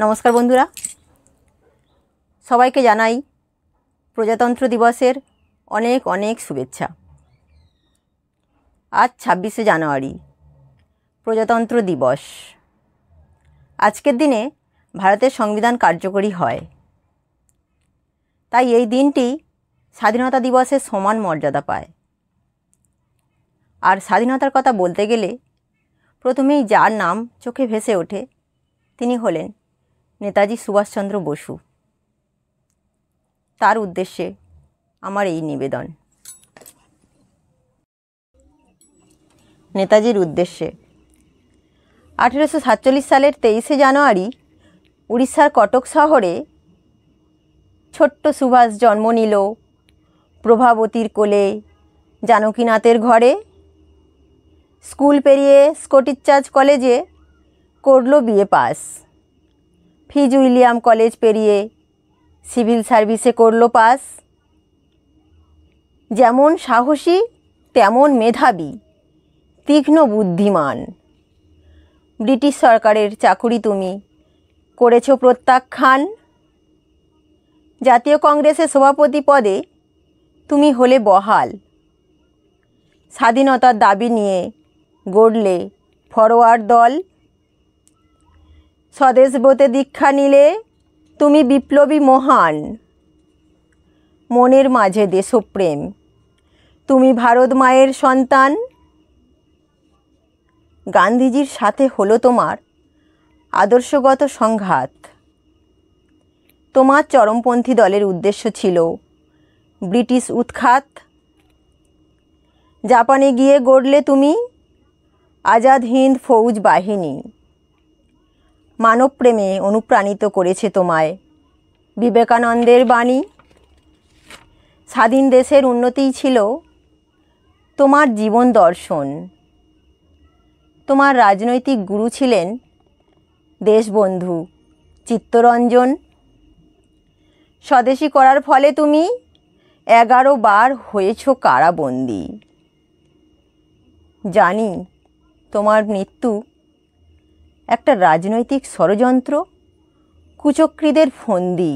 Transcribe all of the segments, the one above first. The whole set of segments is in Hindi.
नमस्कार बंधुरा सबाइके जानाई प्रजातंत्र दिवसेर अनेक अनेक शुभेच्छा। आज 26 জানুয়ারি प्रजातंत्र दिवस। आजकेर दिने भारतेर संविधान कार्यकरी हय, ताई एई दिनटी स्वाधीनता दिवसेर समान मर्यादा पाय। और स्वाधीनतार कथा बोलते गेले प्रथमेई जार नाम चोखे भेसे ओठे तिनि हलेन नेताजी सुभाषचंद्र बसु। तार उद्देश्ये आमार एई निवेदन। नेताजिर उद्देश्ये 1847 सालेर 23 জানুয়ারি उड़ीसार कटक शहरे छोट्ट सुभाष जन्म निल प्रभावतीर कोले जानकीनाथेर घरे। स्कूल पेरिये स्कटिश चार्च कलेजे करलो बीए पास। फिज उइलियाम कलेज पेरिये सिविल सार्विसे करलो पास। जेमन साहसी तेमन मेधावी तीक्ष्ण बुद्धिमान। ब्रिटिश सरकारेर चाकुरी तुमी करेछो प्रत्याख्यान। जातीय कংগ্রেসের सभापति पदे तुमी होले बहाल। स्वाधीनतार दाबी निये गड़ले फरोयार्ड दल। स्वदेश ब्रते दीक्षा निले तुमी विप्लबी महान। मनेर माझे देशप्रेम तुमी भारत मायेर सन्तान। गांधीजीर साथे हलो तोमार आदर्शगत संघात। तोमार चरमपंथी दलेर उद्देश्य छिलो ब्रिटिश उत्खात। जापाने गिये गड़ले तुमी आजाद हिंद फौज बाहिनी। मानव प्रेमे अनुप्राणित करेছে তোমায় विवेकानंदेर बाणी। স্বাধীন দেশের উন্নতিই ছিল তোমার জীবন দর্শন। তোমার রাজনৈতিক গুরু ছিলেন দেশবন্ধু চিত্তরঞ্জন। স্বদেশী করার ফলে তুমি 11 বার হয়েছো কারাবন্দী। জানি তোমার মৃত্যু একটা রাজনৈতিক ষড়যন্ত্র কুচক্রীদের ফন্দি।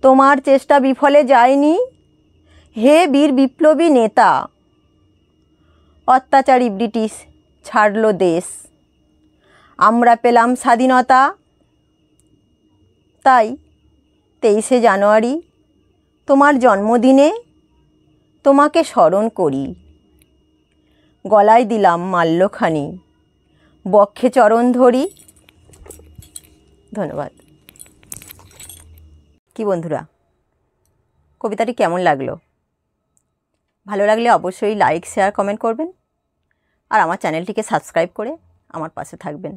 তোমার চেষ্টা বিফলে যায়নি হে বীর বিপ্লবী নেতা। অত্যাচারী ব্রিটিশ ছাড়লো দেশ, আমরা পেলাম স্বাধীনতা। তাই 23 জানুয়ারি তোমার জন্মদিনে তোমাকে স্মরণ করি। গলায় দিলাম মাল্যখানি, বক্ষে চরণ ধরি। ধন্যবাদ। কি বন্ধুরা, কবিতাটি কেমন লাগলো? ভালো লাগলে অবশ্যই লাইক শেয়ার কমেন্ট করবেন আর আমার চ্যানেলটিকে সাবস্ক্রাইব করে আমার পাশে থাকবেন।